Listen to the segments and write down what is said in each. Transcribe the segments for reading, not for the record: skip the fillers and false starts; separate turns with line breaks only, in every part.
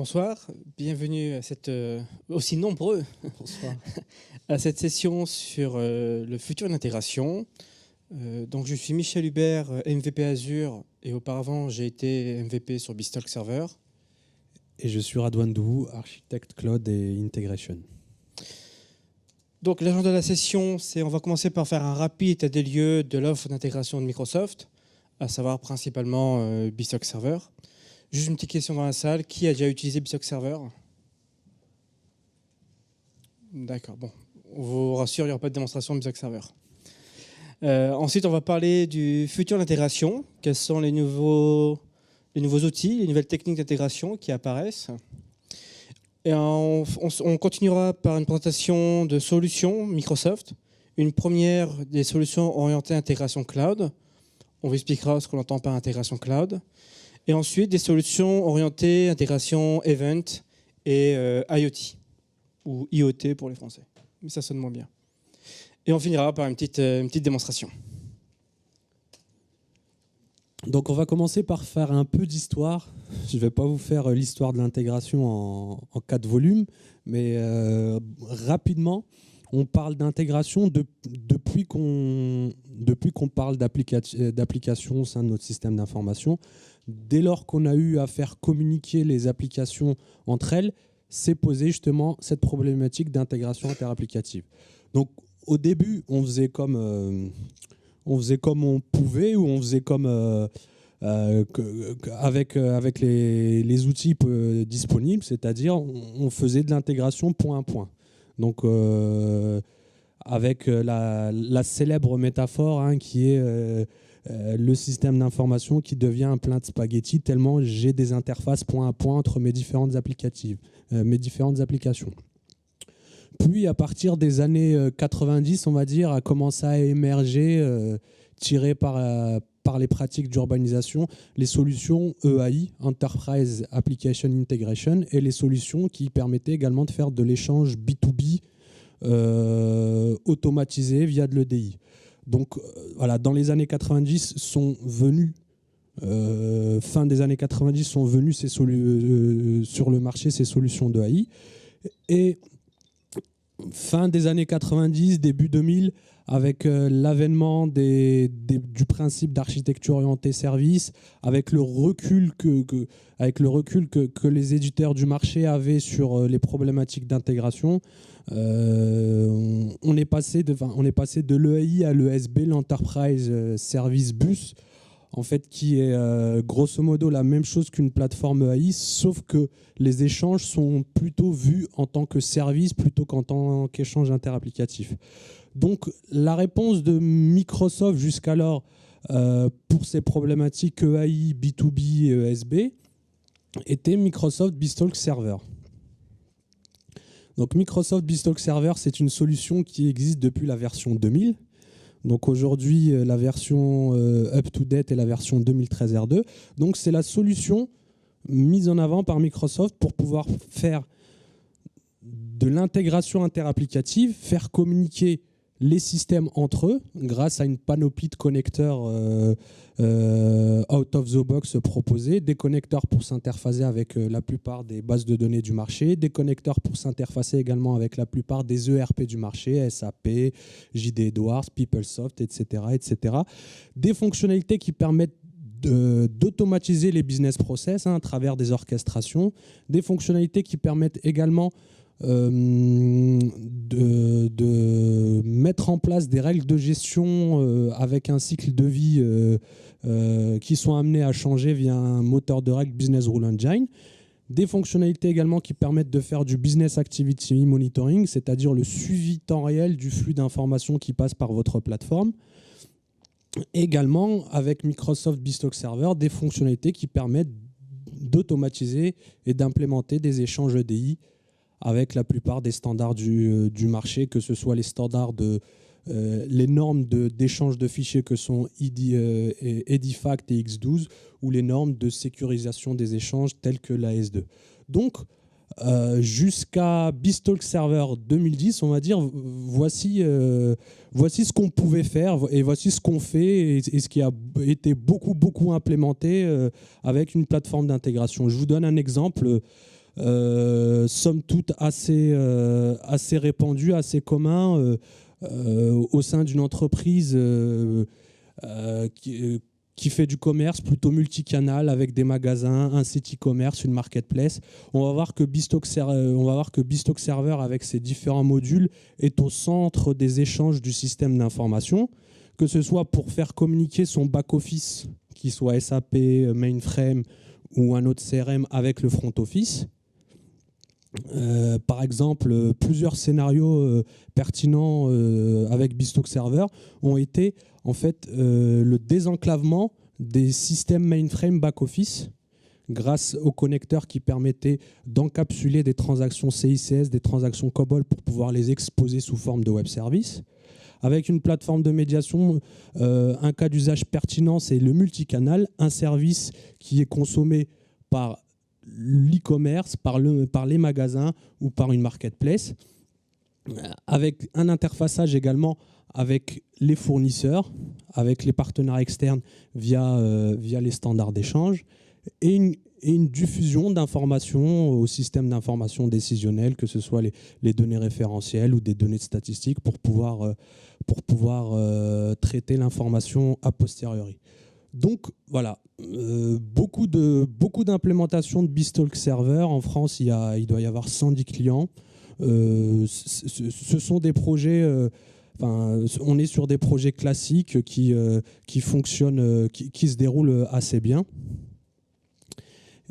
Bonsoir, bienvenue à cette aussi nombreux
Bonsoir.
à cette session sur le futur de l'intégration. Donc je suis Michel Hubert, MVP Azure, et auparavant j'ai été MVP sur Beanstalk Server.
Et je suis Radouane Douvou, architecte cloud et integration.
Donc l'agenda de la session, on va commencer par faire un rapide état des lieux de l'offre d'intégration de Microsoft, à savoir principalement Beanstalk Server. Juste une petite question dans la salle, qui a déjà utilisé Beanstalk Server? D'accord, bon, on vous rassure, il n'y aura pas de démonstration de Beanstalk Server. Ensuite, on va parler du futur de l'intégration. Quels sont les nouveaux outils, les nouvelles techniques d'intégration qui apparaissent. Et on continuera par une présentation de solutions Microsoft. Une première des solutions orientées à intégration cloud. On vous expliquera ce qu'on entend par intégration cloud. Et ensuite, des solutions orientées intégration event et IoT, ou IoT pour les Français. Mais ça sonne moins bien. Et on finira par une petite démonstration.
Donc on va commencer par faire un peu d'histoire. Je ne vais pas vous faire l'histoire de l'intégration en 4 volumes, mais rapidement, on parle d'intégration depuis qu'on parle d'applications au sein de notre système d'information. Dès lors qu'on a eu à faire communiquer les applications entre elles, s'est posée justement cette problématique d'intégration interapplicative. Donc au début, on faisait comme on pouvait, ou on faisait comme avec les outils disponibles, c'est-à-dire on faisait de l'intégration point à point. Donc avec la célèbre métaphore qui est le système d'information qui devient un plat de spaghettis tellement j'ai des interfaces point à point entre mes différentes applications. Puis, à partir des années 90, on va dire, a commencé à émerger, tiré par les pratiques d'urbanisation, les solutions EAI, Enterprise Application Integration, et les solutions qui permettaient également de faire de l'échange B2B automatisé via de l'EDI. Donc, voilà, dans les années 90 sont venus, fin des années 90 sont venus sur le marché ces solutions d'EAI. Et fin des années 90, début 2000, avec l'avènement du principe d'architecture orientée service, avec le recul que les éditeurs du marché avaient sur les problématiques d'intégration, on est passé de l'EAI à l'ESB, l'Enterprise Service Bus, en fait, qui est grosso modo la même chose qu'une plateforme EAI, sauf que les échanges sont plutôt vus en tant que service plutôt qu'en tant qu'échange interapplicatif. Donc, la réponse de Microsoft jusqu'alors pour ces problématiques EAI, B2B et ESB était Microsoft Beanstalk Server. Donc, Microsoft Beanstalk Server, c'est une solution qui existe depuis la version 2000. Donc aujourd'hui, la version up-to-date est la version 2013 R2. Donc c'est la solution mise en avant par Microsoft pour pouvoir faire de l'intégration interapplicative, faire communiquer les systèmes entre eux grâce à une panoplie de connecteurs out of the box proposés, des connecteurs pour s'interfacer avec la plupart des bases de données du marché, des connecteurs pour s'interfacer également avec la plupart des ERP du marché, SAP, JD Edwards, PeopleSoft, etc., etc. Des fonctionnalités qui permettent d'automatiser les business process à travers des orchestrations, des fonctionnalités qui permettent également de mettre en place des règles de gestion avec un cycle de vie qui sont amenés à changer via un moteur de règles Business Rule Engine. Des fonctionnalités également qui permettent de faire du Business Activity Monitoring, c'est-à-dire le suivi temps réel du flux d'informations qui passe par votre plateforme. Également, avec Microsoft Beanstalk Server, des fonctionnalités qui permettent d'automatiser et d'implémenter des échanges EDI avec la plupart des standards du marché, que ce soit les standards les normes d'échange de fichiers que sont Edifact et X12, ou les normes de sécurisation des échanges telles que l'AS2. Donc, jusqu'à Beanstalk Server 2010, on va dire, voici ce qu'on pouvait faire et voici ce qu'on fait et ce qui a été beaucoup implémenté avec une plateforme d'intégration. Je vous donne un exemple. somme toute assez répandu, assez commun au sein d'une entreprise qui fait du commerce plutôt multicanal avec des magasins, un site e-commerce, une marketplace. On va voir que Beastock Server, avec ses différents modules, est au centre des échanges du système d'information, que ce soit pour faire communiquer son back-office, qu'il soit SAP, Mainframe ou un autre CRM, avec le front office. Par exemple, plusieurs scénarios pertinents avec Beastock Server ont été en fait le désenclavement des systèmes mainframe back-office grâce aux connecteurs qui permettaient d'encapsuler des transactions CICS, des transactions COBOL pour pouvoir les exposer sous forme de web service. Avec une plateforme de médiation, un cas d'usage pertinent, c'est le multicanal, un service qui est consommé par l'e-commerce, par les magasins ou par une marketplace, avec un interfaçage également avec les fournisseurs, avec les partenaires externes via les standards d'échange, et une diffusion d'informations au système d'information décisionnelle, que ce soit les données référentielles ou des données de statistiques pour pouvoir traiter l'information a posteriori. Donc voilà, beaucoup d'implémentations de Beastock Server. En France, il doit y avoir 110 clients. Ce sont des projets, on est sur des projets classiques qui fonctionnent, qui se déroulent assez bien.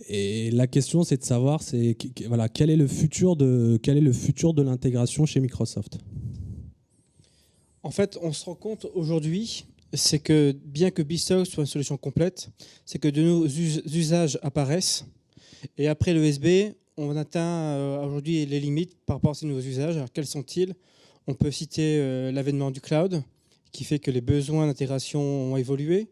Et la question, c'est de savoir, quel est le futur de l'intégration chez Microsoft.
En fait, on se rend compte aujourd'hui, c'est que bien que Beastock soit une solution complète, c'est que de nouveaux usages apparaissent. Et après le USB, on atteint aujourd'hui les limites par rapport à ces nouveaux usages. Alors, quels sont-ils ? On peut citer l'avènement du cloud, qui fait que les besoins d'intégration ont évolué.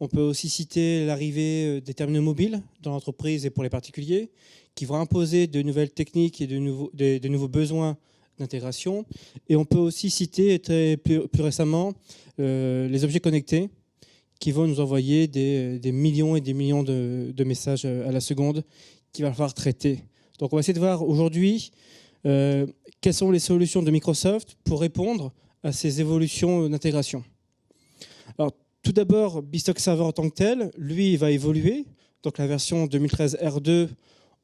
On peut aussi citer l'arrivée des terminaux mobiles dans l'entreprise et pour les particuliers, qui vont imposer de nouvelles techniques et de nouveaux besoins d'intégration. Et on peut aussi citer plus récemment les objets connectés, qui vont nous envoyer des millions et des millions de messages à la seconde qu'il va falloir traiter. Donc on va essayer de voir aujourd'hui quelles sont les solutions de Microsoft pour répondre à ces évolutions d'intégration. Alors, tout d'abord, Beastock Server en tant que tel, lui, il va évoluer. Donc la version 2013 R2,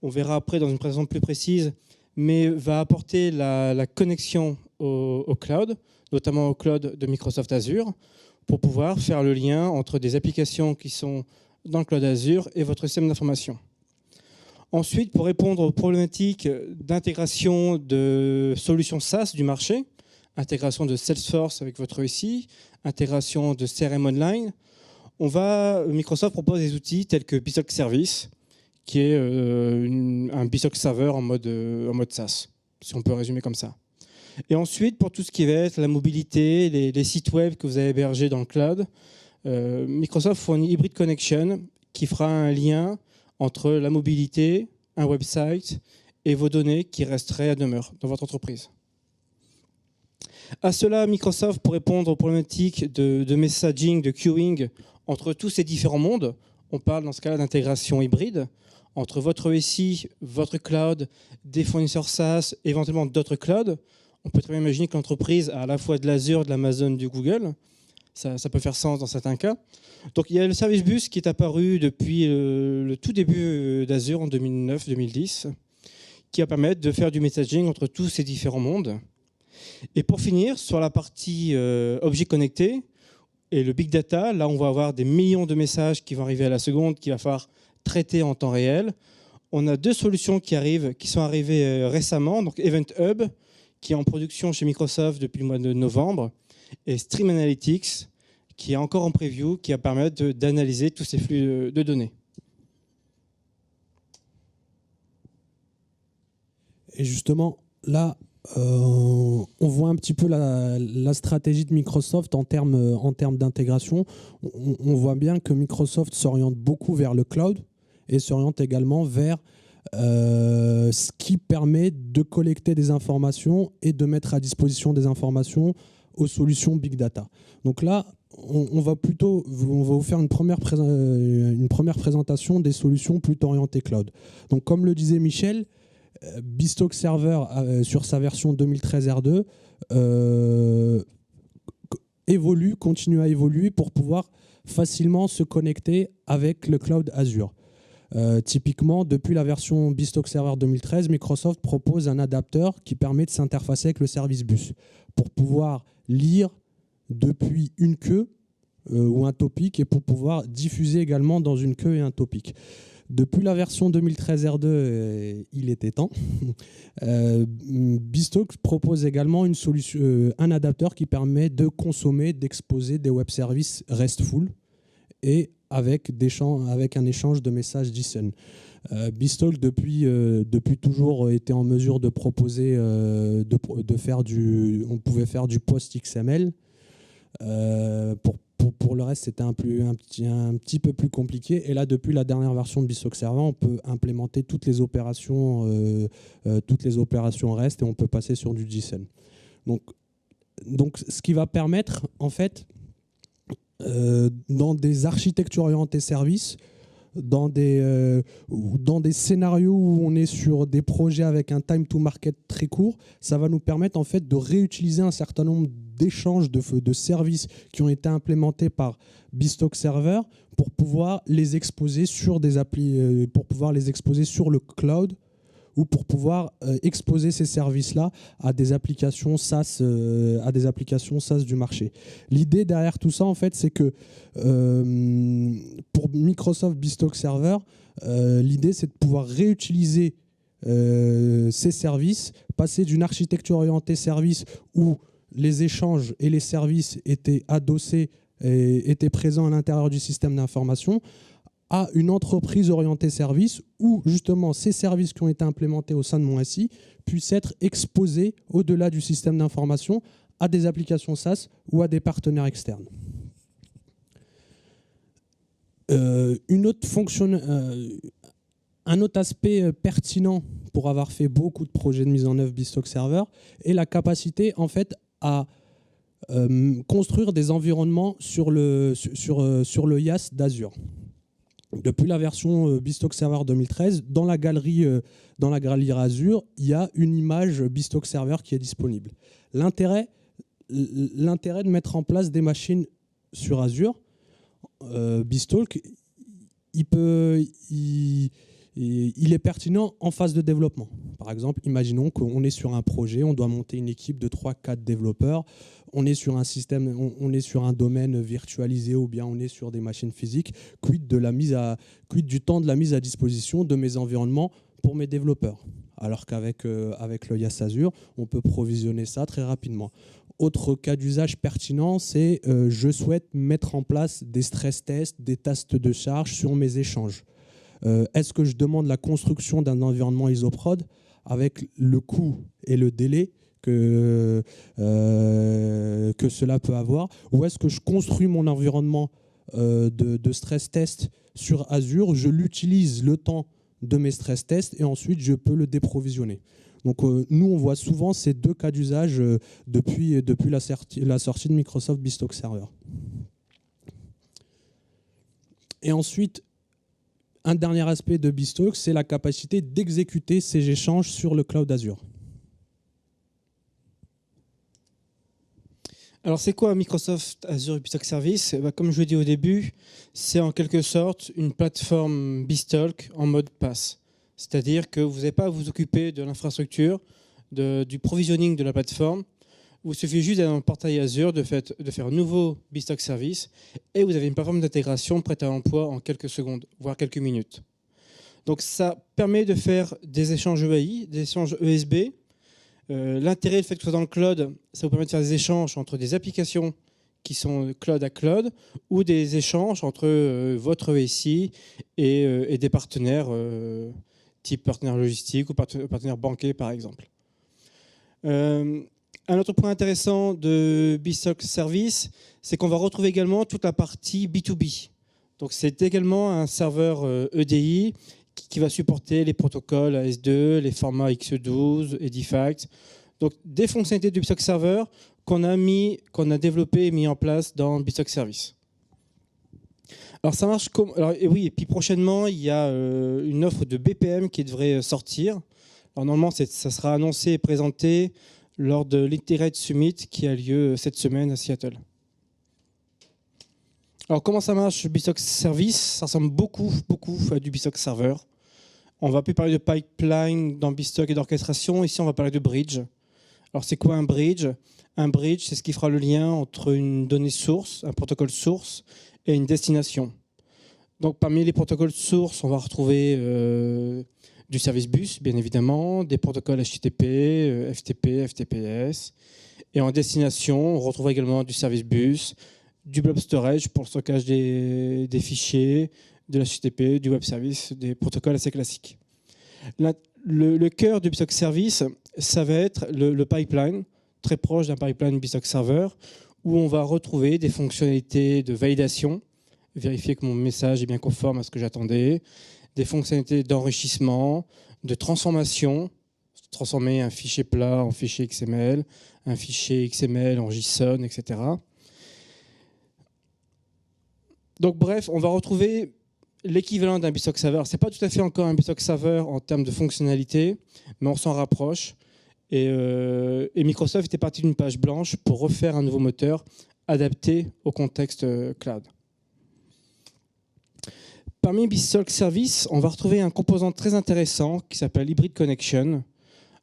on verra après dans une présentation plus précise, mais va apporter la connexion au cloud, notamment au cloud de Microsoft Azure, pour pouvoir faire le lien entre des applications qui sont dans le cloud Azure et votre système d'information. Ensuite, pour répondre aux problématiques d'intégration de solutions SaaS du marché, intégration de Salesforce avec votre ESI, intégration de CRM Online, Microsoft propose des outils tels que Beastock Service, qui est un Beastock Server en mode SaaS, si on peut résumer comme ça. Et ensuite, pour tout ce qui va être la mobilité, les sites web que vous avez hébergés dans le cloud, Microsoft fournit Hybrid Connection, qui fera un lien entre la mobilité, un website et vos données qui resteraient à demeure dans votre entreprise. À cela, Microsoft, pour répondre aux problématiques de messaging, de queuing entre tous ces différents mondes, on parle dans ce cas-là d'intégration hybride entre votre ESI, votre cloud, des fournisseurs SaaS, éventuellement d'autres clouds. On peut très bien imaginer que l'entreprise a à la fois de l'Azure, de l'Amazon, du Google. Ça peut faire sens dans certains cas. Donc il y a le service bus qui est apparu depuis le tout début d'Azure en 2009-2010, qui va permettre de faire du messaging entre tous ces différents mondes. Et pour finir, sur la partie objets connectés et le big data, là on va avoir des millions de messages qui vont arriver à la seconde, qu'il va falloir traiter en temps réel. On a deux solutions qui sont arrivées récemment, donc Event Hub, qui est en production chez Microsoft depuis le mois de novembre, et Stream Analytics, qui est encore en preview, qui va permettre d'analyser tous ces flux de données.
Et justement, là, on voit un petit peu la stratégie de Microsoft en termes d'intégration. On voit bien que Microsoft s'oriente beaucoup vers le cloud et s'oriente également vers ce qui permet de collecter des informations et de mettre à disposition des informations aux solutions Big Data. Donc là, on va vous faire une première présentation des solutions plutôt orientées cloud. Donc comme le disait Michel, BizTalk Server, sur sa version 2013 R2, continue à évoluer pour pouvoir facilement se connecter avec le cloud Azure. Typiquement, depuis la version BizTalk Server 2013, Microsoft propose un adapteur qui permet de s'interfacer avec le service bus pour pouvoir lire depuis une queue ou un topic et pour pouvoir diffuser également dans une queue et un topic. Depuis la version 2013 R2, il était temps. BizTalk propose également une solution, un adapteur qui permet de consommer, d'exposer des web services RESTful et avec un échange de messages JSON. BizTalk, depuis toujours, était en mesure de proposer, on pouvait faire du post-XML. Pour le reste, c'était un petit peu plus compliqué. Et là, depuis la dernière version de BizTalk Server, on peut implémenter toutes les opérations REST et on peut passer sur du JSON. Donc, ce qui va permettre, en fait, dans des architectures orientées services, dans des scénarios où on est sur des projets avec un time to market très court, ça va nous permettre en fait de réutiliser un certain nombre d'échanges de services qui ont été implémentés par BizTalk Server pour pouvoir les exposer sur des applis, pour pouvoir les exposer sur le cloud ou pour pouvoir exposer ces services-là à des applications SaaS, du marché. L'idée derrière tout ça, en fait, c'est que pour Microsoft BizTalk Server, l'idée, c'est de pouvoir réutiliser ces services, passer d'une architecture orientée service où les échanges et les services étaient adossés et étaient présents à l'intérieur du système d'information, à une entreprise orientée service où justement ces services qui ont été implémentés au sein de mon SI puissent être exposés au-delà du système d'information à des applications SaaS ou à des partenaires externes. Un autre aspect pertinent pour avoir fait beaucoup de projets de mise en œuvre BizTalk Server est la capacité en fait à construire des environnements sur le IaaS d'Azure. Depuis la version BizTalk Server 2013, dans la galerie Azure, il y a une image BizTalk Server qui est disponible. L'intérêt de mettre en place des machines sur Azure, BizTalk, il est pertinent en phase de développement. Par exemple, imaginons qu'on est sur un projet, on doit monter une équipe de 3-4 développeurs, on est sur un système, on est sur un domaine virtualisé ou bien on est sur des machines physiques, quid du temps de la mise à disposition de mes environnements pour mes développeurs. Alors qu'avec le IaaS Azure, on peut provisionner ça très rapidement. Autre cas d'usage pertinent, c'est je souhaite mettre en place des stress tests, des tests de charge sur mes échanges. Est-ce que je demande la construction d'un environnement isoprod avec le coût et le délai que cela peut avoir, ou est-ce que je construis mon environnement de stress test sur Azure, je l'utilise le temps de mes stress tests et ensuite je peux le déprovisionner. Donc nous on voit souvent ces deux cas d'usage depuis la sortie de Microsoft BizTalk Server. Et ensuite, un dernier aspect de BizTalk, c'est la capacité d'exécuter ces échanges sur le cloud Azure.
Alors, c'est quoi Microsoft Azure BizTalk Service ? Comme je l'ai dit au début, c'est en quelque sorte une plateforme BizTalk en mode PaaS. C'est-à-dire que vous n'avez pas à vous occuper de l'infrastructure, du provisioning de la plateforme. Il suffit juste d'aller dans le portail Azure, de faire un nouveau BizTalk Service, et vous avez une plateforme d'intégration prête à l'emploi en quelques secondes, voire quelques minutes. Donc, ça permet de faire des échanges EAI, des échanges ESB. L'intérêt du fait que ce soit dans le cloud, ça vous permet de faire des échanges entre des applications qui sont cloud à cloud ou des échanges entre votre ESI et des partenaires type partenaire logistique ou partenaire banquier par exemple. Un autre point intéressant de BizTalk Service, c'est qu'on va retrouver également toute la partie B2B. Donc c'est également un serveur EDI qui va supporter les protocoles AS2, les formats XE12, Edifact. Donc des fonctionnalités du BizTalk Server qu'on a développées et mis en place dans BizTalk Service. Alors ça marche comme... et puis prochainement, il y a une offre de BPM qui devrait sortir. Alors, normalement, ça sera annoncé et présenté lors de l'Integrate Summit qui a lieu cette semaine à Seattle. Alors, comment ça marche, BSOC Service? Ça ressemble beaucoup à du BSOC Server. On va plus parler de pipeline dans BSOC et d'orchestration. Ici, on va parler de bridge. Alors, c'est quoi un bridge? Un bridge, c'est ce qui fera le lien entre une donnée source, un protocole source, et une destination. Donc, parmi les protocoles sources, on va retrouver du service bus, bien évidemment, des protocoles HTTP, FTP, FTPS. Et en destination, on retrouve également du service bus, du blob storage pour le stockage des fichiers, de l'HTTP, du web service, des protocoles assez classiques. Le cœur du BSOC Service, ça va être le pipeline, très proche d'un pipeline BSOC Server, où on va retrouver des fonctionnalités de validation, vérifier que mon message est bien conforme à ce que j'attendais, des fonctionnalités d'enrichissement, de transformation, transformer un fichier plat en fichier XML, un fichier XML en JSON, etc. Donc bref, on va retrouver l'équivalent d'un BSOC Server. Ce n'est pas tout à fait encore un BSOC Server en termes de fonctionnalité, mais on s'en rapproche. Et Microsoft était parti d'une page blanche pour refaire un nouveau moteur adapté au contexte cloud. Parmi BSOC Service, on va retrouver un composant très intéressant qui s'appelle Hybrid Connection.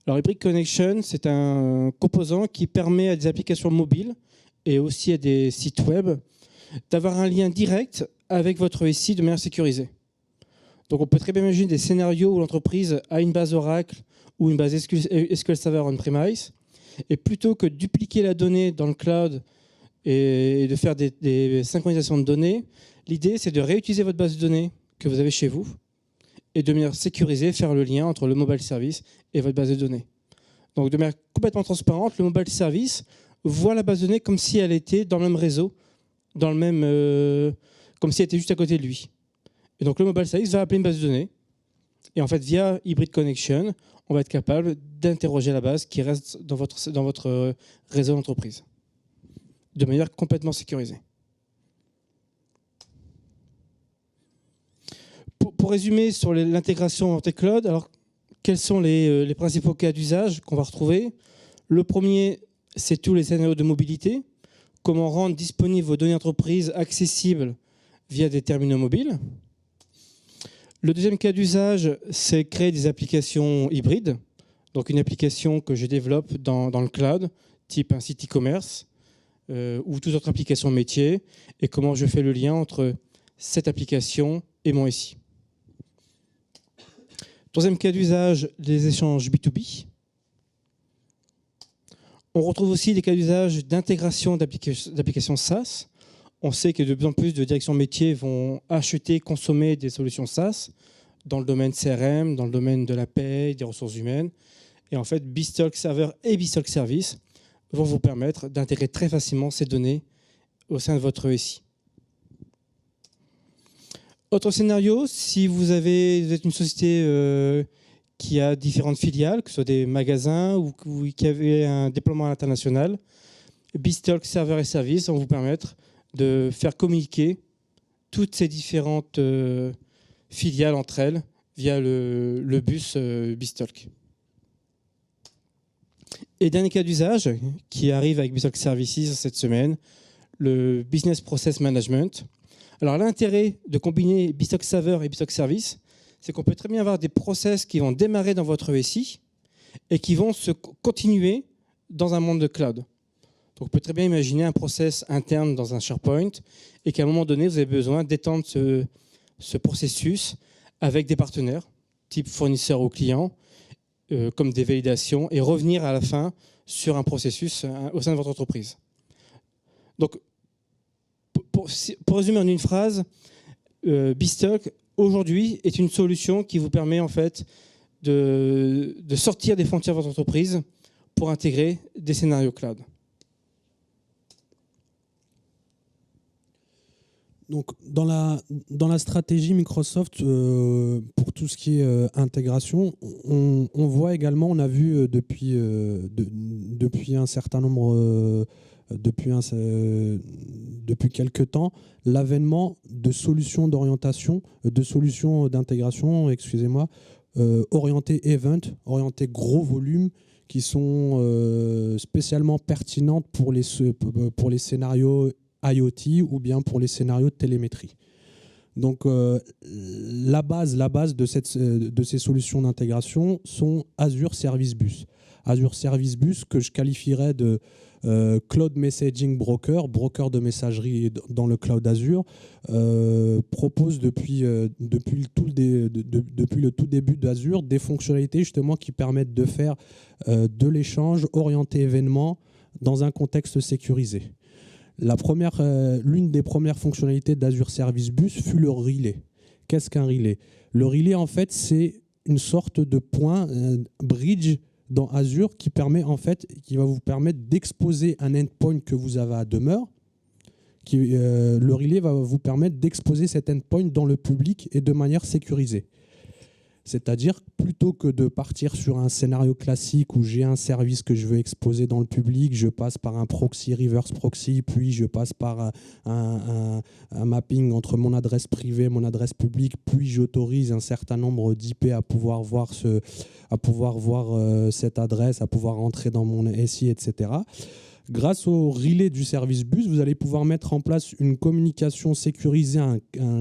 Alors, Hybrid Connection, c'est un composant qui permet à des applications mobiles et aussi à des sites web d'avoir un lien direct avec votre SI de manière sécurisée. Donc, on peut très bien imaginer des scénarios où l'entreprise a une base Oracle ou une base SQL Server on-premise, et plutôt que de dupliquer la donnée dans le cloud et de faire des synchronisations de données, l'idée, c'est de réutiliser votre base de données que vous avez chez vous et de manière sécurisée, faire le lien entre le mobile service et votre base de données. Donc, de manière complètement transparente, le mobile service voit la base de données comme si elle était dans le même réseau, comme si elle était juste à côté de lui. Et donc, le mobile service va appeler une base de données. Et en fait, via Hybrid Connection, on va être capable d'interroger la base qui reste dans votre réseau d'entreprise, de manière complètement sécurisée. Pour résumer sur l'intégration en T-Cloud, alors quels sont les principaux cas d'usage qu'on va retrouver? Le premier, c'est tous les scénarios de mobilité. Comment rendre disponibles vos données d'entreprise accessibles via des terminaux mobiles. Le deuxième cas d'usage, c'est créer des applications hybrides. Donc une application que je développe dans le cloud, type un site e-commerce ou toute autre application métier, et comment je fais le lien entre cette application et mon SI. Troisième cas d'usage, les échanges B2B. On retrouve aussi des cas d'usage d'intégration d'applications SaaS. On sait que de plus en plus de directions métiers vont acheter, consommer des solutions SaaS dans le domaine CRM, dans le domaine de la paie, des ressources humaines. Et en fait, BSOC Server et BSOC Service vont vous permettre d'intégrer très facilement ces données au sein de votre SI. Autre scénario, si vous êtes une société qui a différentes filiales, que ce soit des magasins ou qui avait un déploiement à l'international, BSOC Server et Service vont vous permettre de faire communiquer toutes ces différentes filiales entre elles via le bus BSOC. Et dernier cas d'usage qui arrive avec BSOC Services cette semaine, le Business Process Management. Alors l'intérêt de combiner BSOC Server et BSOC Service, c'est qu'on peut très bien avoir des process qui vont démarrer dans votre SI et qui vont se continuer dans un monde de cloud. Donc on peut très bien imaginer un process interne dans un SharePoint et qu'à un moment donné, vous avez besoin d'étendre ce processus avec des partenaires, type fournisseur ou client, comme des validations, et revenir à la fin sur un processus au sein de votre entreprise. Donc, pour résumer en une phrase, BSOC, aujourd'hui, est une solution qui vous permet en fait de sortir des frontières de votre entreprise pour intégrer des scénarios cloud.
Donc, dans la stratégie Microsoft, pour tout ce qui est intégration, on voit également, on a vu depuis un certain nombre, depuis quelques temps, l'avènement de solutions d'orientation, de solutions d'intégration, orientées event, orientées gros volume, qui sont spécialement pertinentes pour les scénarios IoT ou bien pour les scénarios de télémétrie. Donc la base de ces solutions d'intégration sont Azure Service Bus. Azure Service Bus que je qualifierais de Cloud Messaging Broker, broker de messagerie dans le cloud Azure, propose depuis le tout début d'Azure des fonctionnalités justement qui permettent de faire de l'échange orienté événement dans un contexte sécurisé. L'une des premières fonctionnalités d'Azure Service Bus fut le relay. Qu'est-ce qu'un relay? Le relay, en fait, c'est une sorte de point bridge dans Azure qui va vous permettre d'exposer un endpoint que vous avez à demeure. Le relay va vous permettre d'exposer cet endpoint dans le public et de manière sécurisée. C'est-à-dire, plutôt que de partir sur un scénario classique où j'ai un service que je veux exposer dans le public, je passe par un proxy, reverse proxy, puis je passe par un mapping entre mon adresse privée et mon adresse publique, puis j'autorise un certain nombre d'IP à pouvoir voir cette adresse, à pouvoir entrer dans mon SI, etc. Grâce au relais du service bus, vous allez pouvoir mettre en place une communication sécurisée, un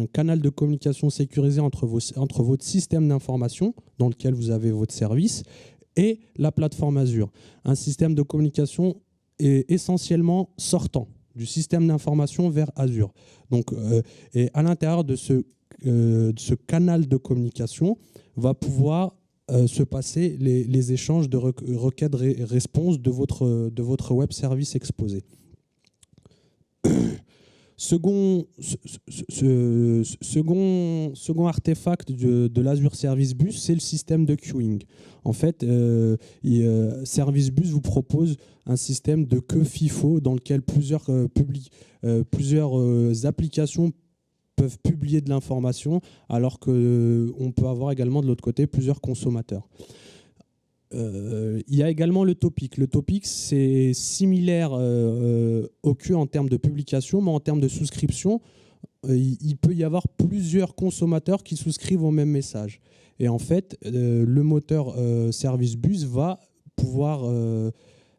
canal de communication sécurisé entre votre système d'information dans lequel vous avez votre service et la plateforme Azure. Un système de communication est essentiellement sortant du système d'information vers Azure. Donc, et à l'intérieur de ce canal de communication va pouvoir se passer les échanges de requêtes réponses de votre web service exposé. Second artefact de l'Azure Service Bus, c'est le système de queuing. En fait, Service Bus vous propose un système de queue FIFO dans lequel plusieurs applications peuvent publier de l'information, alors qu'on peut avoir également de l'autre côté plusieurs consommateurs. Il y a également le topic. Le topic, c'est similaire au queue en termes de publication, mais en termes de souscription, il peut y avoir plusieurs consommateurs qui souscrivent au même message. Et en fait, le moteur Service Bus va pouvoir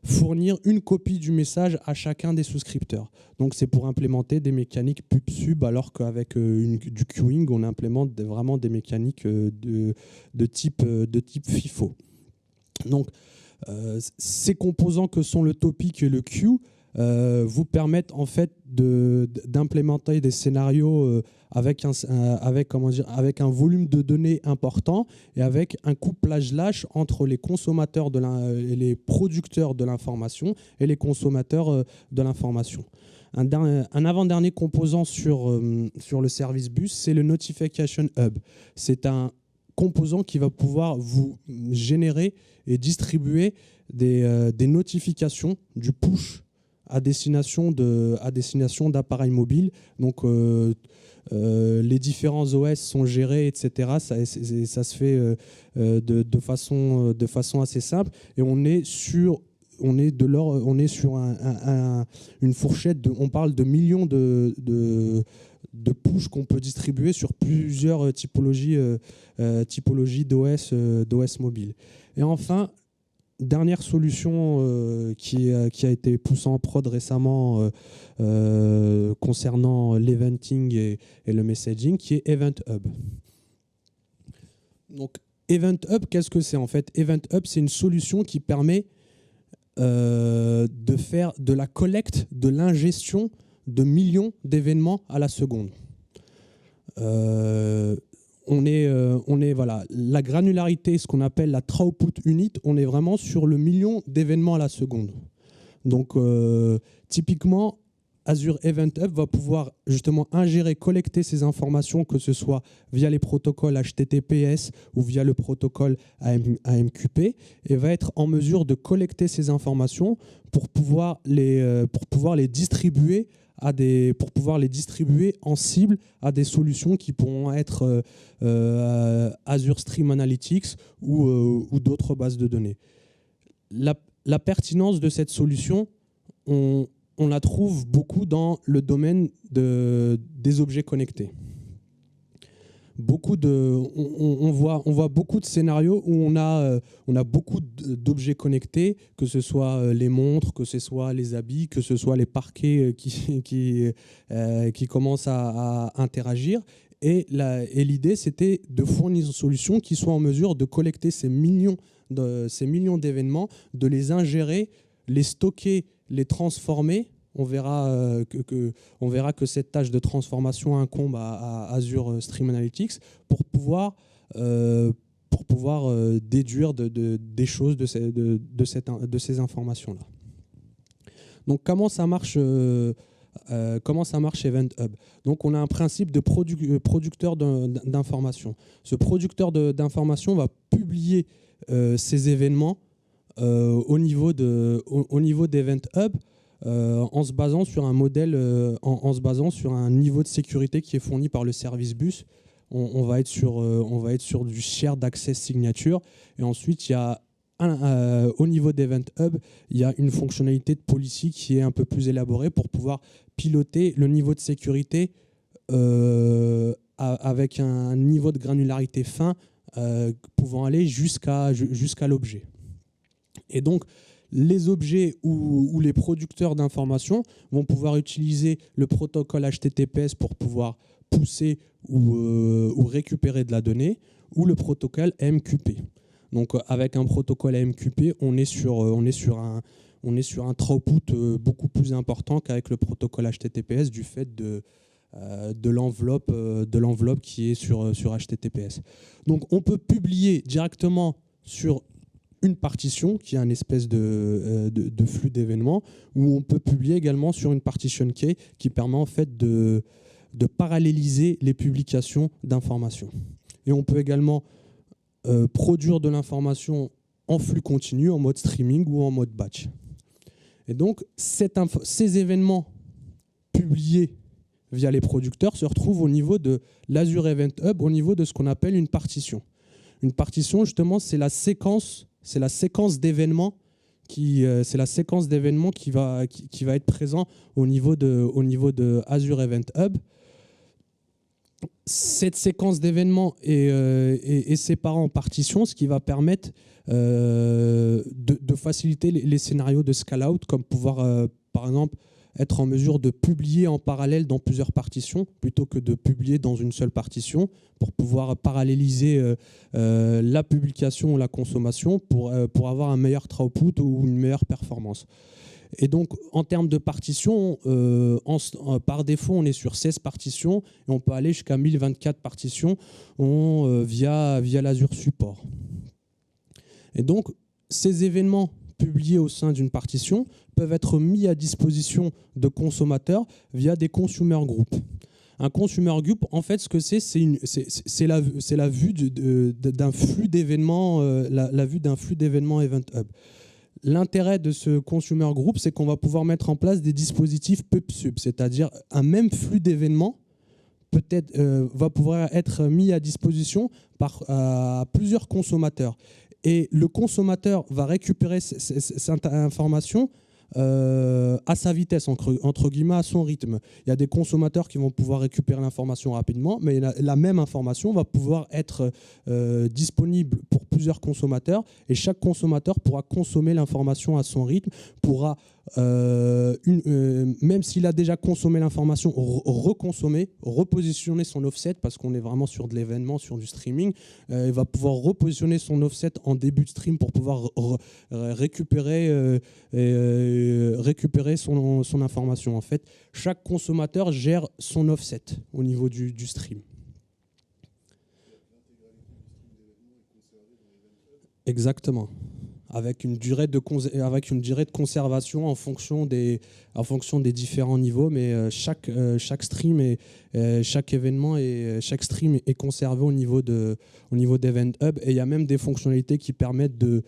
fournir une copie du message à chacun des souscripteurs. Donc c'est pour implémenter des mécaniques pub-sub, alors qu'avec du queuing, on implémente vraiment des mécaniques de type FIFO. Donc ces composants que sont le topic et le queue vous permettent en fait d'implémenter des scénarios avec un volume de données important et avec un couplage lâche entre les consommateurs et les producteurs de l'information et les consommateurs de l'information. Un avant-dernier composant sur le service bus, c'est le Notification Hub. C'est un composant qui va pouvoir vous générer et distribuer des notifications, du push à destination d'appareils mobiles. Donc, les différents OS sont gérés, etc. Ça se fait de façon assez simple. Et on est sur une fourchette, on parle de millions de push qu'on peut distribuer sur plusieurs typologies d'OS mobile. Et enfin, dernière solution qui a été poussée en prod récemment concernant l'eventing et le messaging, qui est Event Hub. Donc, Event Hub, qu'est-ce que c'est en fait? Event Hub, c'est une solution qui permet de faire de la collecte, de l'ingestion de millions d'événements à la seconde. Voilà, la granularité, ce qu'on appelle la throughput unit, on est vraiment sur le million d'événements à la seconde. Donc, typiquement, Azure Event Hub va pouvoir justement ingérer, collecter ces informations, que ce soit via les protocoles HTTPS ou via le protocole AMQP, et va être en mesure de collecter ces informations pour pouvoir les distribuer en cible à des solutions qui pourront être Azure Stream Analytics ou d'autres bases de données. La pertinence de cette solution, on la trouve beaucoup dans le domaine des objets connectés. on voit beaucoup de scénarios où on a beaucoup d'objets connectés, que ce soit les montres, que ce soit les habits, que ce soit les parquets qui commencent à interagir. Et l'idée, c'était de fournir une solution qui soit en mesure de collecter ces millions d'événements, de les ingérer, les stocker, les transformer. On verra que cette tâche de transformation incombe à Azure Stream Analytics pour pouvoir déduire des choses de ces informations-là. Donc comment ça marche Event Hub? Donc on a un principe de producteur d'informations. Ce producteur d'informations va publier ces événements au niveau d'Event Hub, en se basant sur un modèle, en se basant sur un niveau de sécurité qui est fourni par le service bus. On va être sur du shared access signature. Et ensuite, il y a au niveau d'Event Hub, il y a une fonctionnalité de policy qui est un peu plus élaborée pour pouvoir piloter le niveau de sécurité avec un niveau de granularité fin pouvant aller jusqu'à l'objet. Et donc, les objets ou les producteurs d'informations vont pouvoir utiliser le protocole HTTPS pour pouvoir pousser ou récupérer de la donnée, ou le protocole AMQP. Donc avec un protocole AMQP, on est sur un throughput beaucoup plus important qu'avec le protocole HTTPS du fait de l'enveloppe qui est sur HTTPS. Donc on peut publier directement sur une partition qui est un espèce de flux d'événements, où on peut publier également sur une partition key qui permet en fait de paralléliser les publications d'informations. Et on peut également produire de l'information en flux continu, en mode streaming ou en mode batch. Et donc ces événements publiés via les producteurs se retrouvent au niveau de l'Azure Event Hub, au niveau de ce qu'on appelle une partition. Une partition, justement, c'est la séquence d'événements qui va être présent au niveau de Azure Event Hub. Cette séquence d'événements est séparée en partitions, ce qui va permettre de faciliter les scénarios de scale-out, comme pouvoir, par exemple, être en mesure de publier en parallèle dans plusieurs partitions plutôt que de publier dans une seule partition, pour pouvoir paralléliser la publication ou la consommation pour avoir un meilleur throughput ou une meilleure performance. Et donc, en termes de partitions, par défaut, on est sur 16 partitions et on peut aller jusqu'à 1024 partitions via l'Azure Support. Et donc, ces événements publiés au sein d'une partition peuvent être mis à disposition de consommateurs via des consumer groups. Un consumer group, en fait, ce que c'est la vue d'un flux d'événements, la vue d'un flux d'événements Event Hub. L'intérêt de ce consumer group, c'est qu'on va pouvoir mettre en place des dispositifs pub-sub, c'est-à-dire un même flux d'événements va pouvoir être mis à disposition par plusieurs consommateurs. Et le consommateur va récupérer cette information à sa vitesse, entre guillemets, à son rythme. Il y a des consommateurs qui vont pouvoir récupérer l'information rapidement, mais la même information va pouvoir être disponible pour plusieurs consommateurs, et chaque consommateur pourra consommer l'information à son rythme, pourra, même s'il a déjà consommé l'information, reconsommer, repositionner son offset, parce qu'on est vraiment sur de l'événement, sur du streaming. Il va pouvoir repositionner son offset en début de stream pour pouvoir récupérer son information. En fait, chaque consommateur gère son offset au niveau du stream. Exactement. Avec une durée de conservation en fonction des différents niveaux, mais chaque stream et chaque événement et chaque stream est conservé au niveau d'Event Hub. Et il y a même des fonctionnalités qui permettent de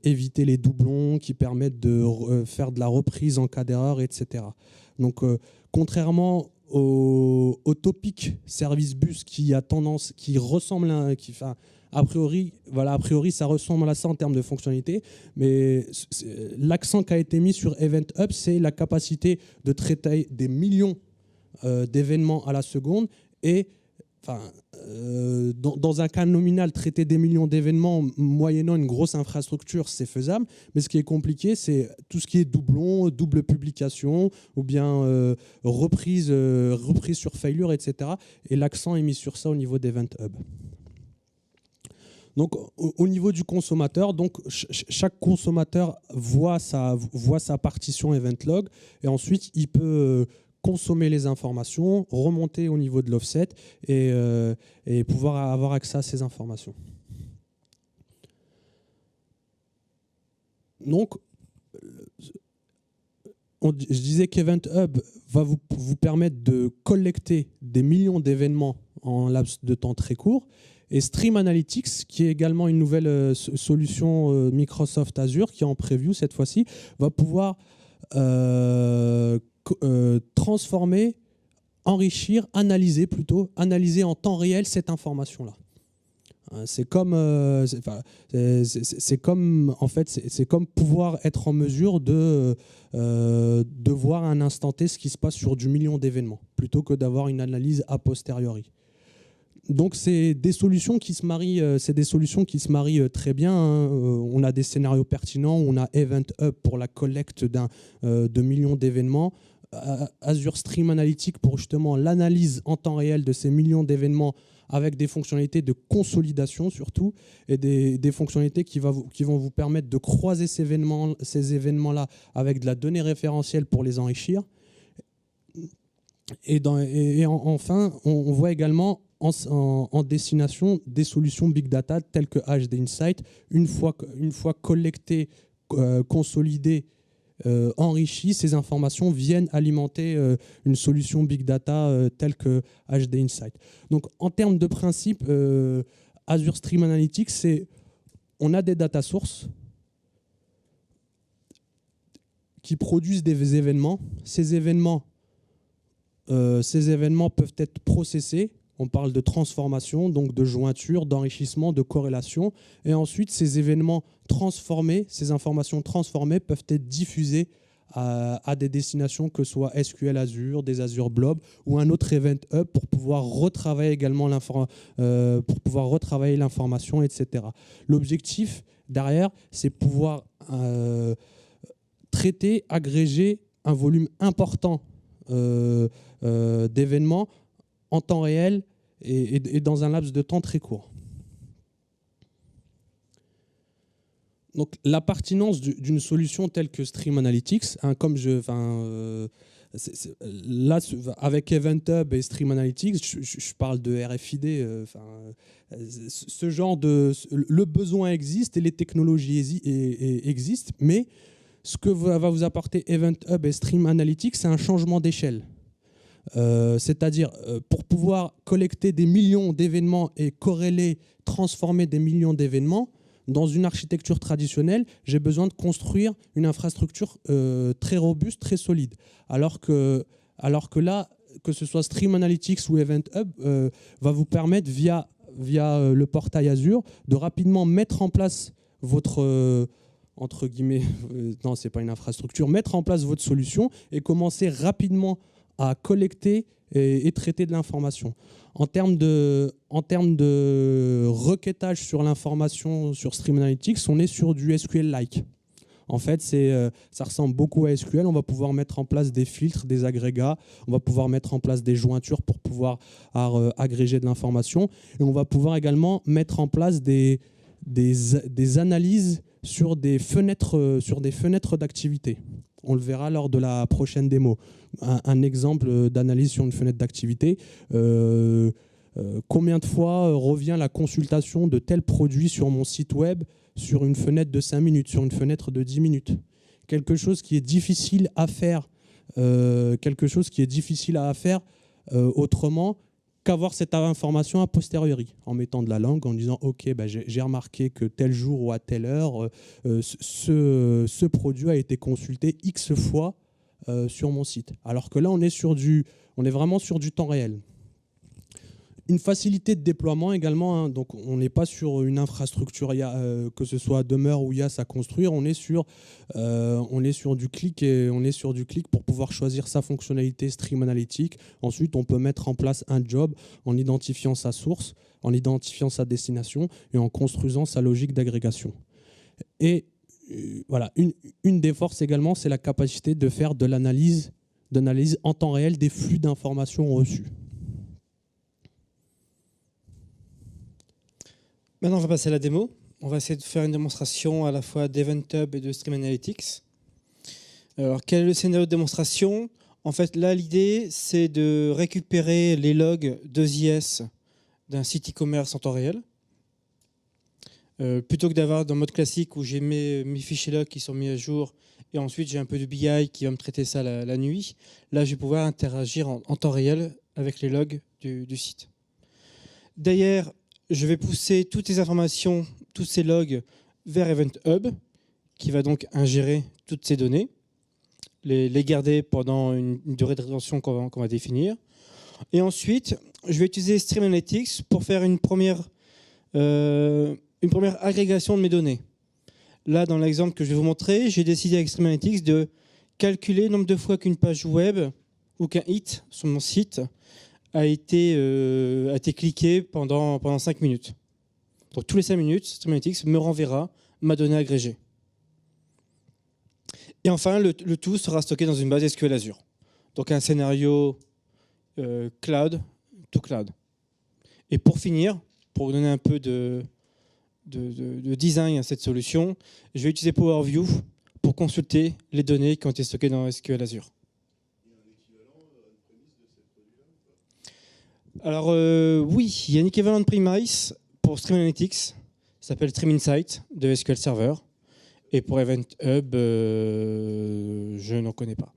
éviter les doublons, qui permettent de faire de la reprise en cas d'erreur, etc. Donc, contrairement au topic service bus qui ressemble a priori, ça ressemble à ça en termes de fonctionnalité, mais l'accent qui a été mis sur Event Hub, c'est la capacité de traiter des millions d'événements à la seconde et dans un cas nominal, traiter des millions d'événements moyennant une grosse infrastructure, c'est faisable. Mais ce qui est compliqué, c'est tout ce qui est doublon, double publication, ou bien reprise sur failure, etc. Et l'accent est mis sur ça au niveau d'Event Hub. Donc, au niveau du consommateur, donc, chaque consommateur voit sa partition Event Log, et ensuite, il peut consommer les informations, remonter au niveau de l'offset et pouvoir avoir accès à ces informations. Donc, je disais qu'Event Hub va vous permettre de collecter des millions d'événements en laps de temps très court. Et Stream Analytics, qui est également une nouvelle solution Microsoft Azure, qui est en preview cette fois-ci, va pouvoir transformer, enrichir, analyser en temps réel cette information-là. C'est comme pouvoir être en mesure de voir à un instant T ce qui se passe sur du million d'événements, plutôt que d'avoir une analyse a posteriori. Donc c'est des solutions qui se marient, très bien. On a des scénarios pertinents, on a Event Hub pour la collecte de millions d'événements, Azure Stream Analytics pour justement l'analyse en temps réel de ces millions d'événements avec des fonctionnalités de consolidation surtout, et des fonctionnalités qui vont vous permettre de croiser ces événements-là avec de la donnée référentielle pour les enrichir. Enfin, on voit également en destination des solutions Big Data telles que HD Insight, une fois collectées, consolidées, enrichies, ces informations viennent alimenter une solution Big Data telle que HD Insight. Donc en termes de principe, Azure Stream Analytics, on a des data sources qui produisent des événements. Ces événements peuvent être processés. On parle de transformation, donc de jointure, d'enrichissement, de corrélation. Et ensuite, ces événements transformés, ces informations transformées peuvent être diffusées à des destinations que ce soit SQL Azure, des Azure Blob ou un autre Event Hub pour pouvoir retravailler également l'information, etc. L'objectif derrière, c'est pouvoir traiter, agréger un volume important d'événements en temps réel et dans un laps de temps très court. Donc, la pertinence d'une solution telle que Stream Analytics, là, avec Event Hub et Stream Analytics, je parle de RFID, le besoin existe et les technologies existent, mais ce que va vous apporter Event Hub et Stream Analytics, c'est un changement d'échelle. C'est-à-dire, pour pouvoir collecter des millions d'événements et corréler, transformer des millions d'événements, dans une architecture traditionnelle, j'ai besoin de construire une infrastructure très robuste, très solide. Alors que là, que ce soit Stream Analytics ou Event Hub, va vous permettre, via le portail Azure, de rapidement mettre en place votre... entre guillemets, non, c'est pas une infrastructure, mettre en place votre solution et commencer rapidement à collecter et traiter de l'information. En termes de requêtage sur l'information sur Stream Analytics, on est sur du SQL-like. En fait, ça ressemble beaucoup à SQL. On va pouvoir mettre en place des filtres, des agrégats. On va pouvoir mettre en place des jointures pour pouvoir agréger de l'information. Et on va pouvoir également mettre en place des analyses sur des fenêtres d'activité. On le verra lors de la prochaine démo. Un exemple d'analyse sur une fenêtre d'activité. Combien de fois revient la consultation de tel produit sur mon site web sur une fenêtre de 5 minutes, sur une fenêtre de 10 minutes. Quelque chose qui est difficile à faire, autrement qu'avoir cette information a posteriori, en mettant de la langue, en disant « Ok, j'ai remarqué que tel jour ou à telle heure, ce produit a été consulté X fois sur mon site. » Alors que là, on est vraiment sur du temps réel. Une facilité de déploiement également, hein. Donc on n'est pas sur une infrastructure que ce soit demeure ou IaaS à construire, on est sur du clic et on est sur du clic pour pouvoir choisir sa fonctionnalité Stream Analytics. Ensuite, on peut mettre en place un job en identifiant sa source, en identifiant sa destination et en construisant sa logique d'agrégation. Et voilà, une des forces également, c'est la capacité de faire de l'analyse en temps réel des flux d'informations reçus.
Maintenant, on va passer à la démo. On va essayer de faire une démonstration à la fois d'Event Hub et de Stream Analytics. Alors, quel est le scénario de démonstration? En fait, là, l'idée, c'est de récupérer les logs 2IS d'un site e-commerce en temps réel. Plutôt que d'avoir dans le mode classique où j'ai mes fichiers logs qui sont mis à jour et ensuite j'ai un peu de BI qui va me traiter ça la nuit, là, je vais pouvoir interagir en temps réel avec les logs du site. D'ailleurs, je vais pousser toutes ces informations, tous ces logs vers Event Hub, qui va donc ingérer toutes ces données, les garder pendant une durée de rétention qu'on va définir. Et ensuite, je vais utiliser Stream Analytics pour faire une première agrégation de mes données. Là, dans l'exemple que je vais vous montrer, j'ai décidé avec Stream Analytics de calculer le nombre de fois qu'une page web ou qu'un hit sur mon site a été cliqué pendant 5 minutes. Donc tous les 5 minutes, Stream Analytics me renverra ma donnée agrégée. Et enfin, le tout sera stocké dans une base SQL Azure. Donc un scénario cloud to cloud. Et pour finir, pour vous donner un peu de design à cette solution, je vais utiliser Power View pour consulter les données qui ont été stockées dans SQL Azure. Alors oui, il y a un équivalent de Premise pour Stream Analytics, ça s'appelle Stream Insight de SQL Server. Et pour Event Hub, je n'en connais pas.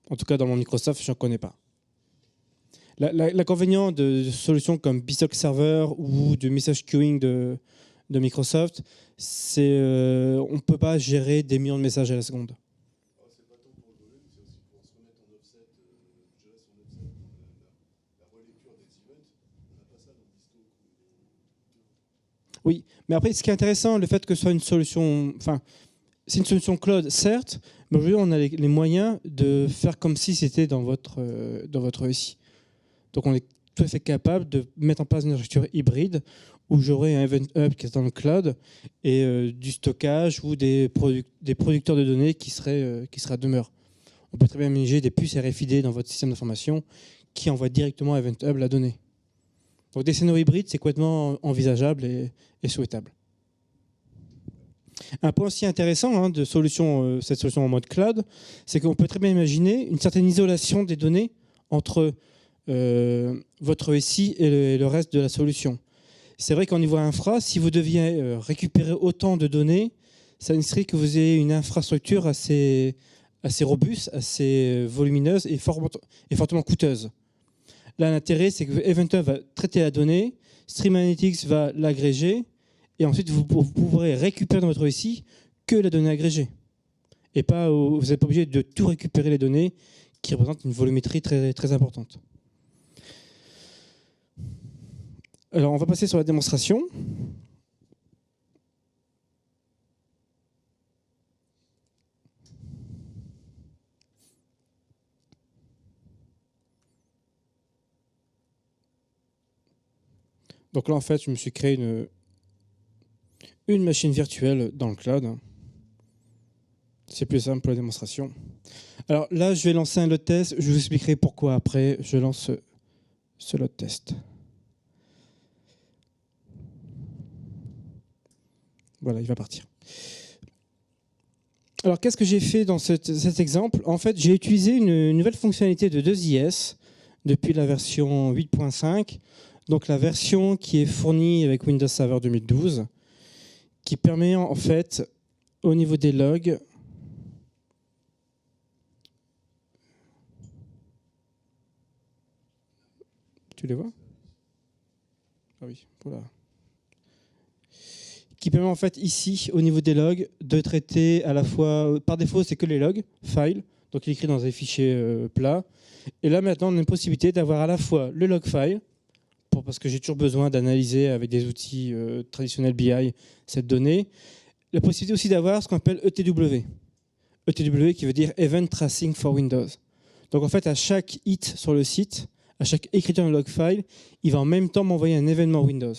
En tout cas, dans mon Microsoft, je n'en connais pas. L'inconvénient de solutions comme Bstock Server ou de message queuing de Microsoft, c'est on ne peut pas gérer des millions de messages à la seconde.
C'est pas tant pour le volume, c'est aussi pour se remettre en offset, gérer son offset, la relecture des events. On n'a pas ça dans Bstock.
Oui, mais après, ce qui est intéressant, le fait que ce soit une solution, enfin, c'est une solution cloud, certes, mais aujourd'hui, on a les moyens de faire comme si c'était dans votre SI. Donc, on est tout à fait capable de mettre en place une architecture hybride où j'aurai un Event Hub qui est dans le cloud et du stockage ou des producteurs de données qui seraient à demeure. On peut très bien manager des puces RFID dans votre système d'information qui envoient directement à Event Hub la donnée. Donc des scénarios hybrides, c'est complètement envisageable et souhaitable. Un point aussi intéressant de cette solution en mode cloud, c'est qu'on peut très bien imaginer une certaine isolation des données entre votre SI et le reste de la solution. C'est vrai qu'au niveau infra, si vous deviez récupérer autant de données, ça nécessiterait que vous ayez une infrastructure assez robuste, assez volumineuse et fortement coûteuse. Là, l'intérêt, c'est que Event Hub va traiter la donnée, Stream Analytics va l'agréger, et ensuite, vous pourrez récupérer dans votre SI que la donnée agrégée. Et pas, vous n'êtes pas obligé de tout récupérer les données qui représentent une volumétrie très, très importante. Alors, on va passer sur la démonstration. Donc là, en fait, je me suis créé une machine virtuelle dans le cloud. C'est plus simple pour la démonstration. Alors là, je vais lancer un load test. Je vous expliquerai pourquoi après je lance ce load test. Voilà, il va partir. Alors, qu'est-ce que j'ai fait dans cet exemple? En fait, j'ai utilisé une nouvelle fonctionnalité de 2IS depuis la version 8.5. Donc, la version qui est fournie avec Windows Server 2012, qui permet en fait, au niveau des logs, tu les vois? Ah oui, voilà. Qui permet en fait ici, au niveau des logs, de traiter à la fois, par défaut, c'est que les logs, file, donc il est écrit dans des fichiers plats. Et là, maintenant, on a une possibilité d'avoir à la fois le log file parce que j'ai toujours besoin d'analyser avec des outils traditionnels BI cette donnée. La possibilité aussi d'avoir ce qu'on appelle ETW. ETW qui veut dire Event Tracing for Windows. Donc en fait, à chaque hit sur le site, à chaque écriture d'un log file, il va en même temps m'envoyer un événement Windows.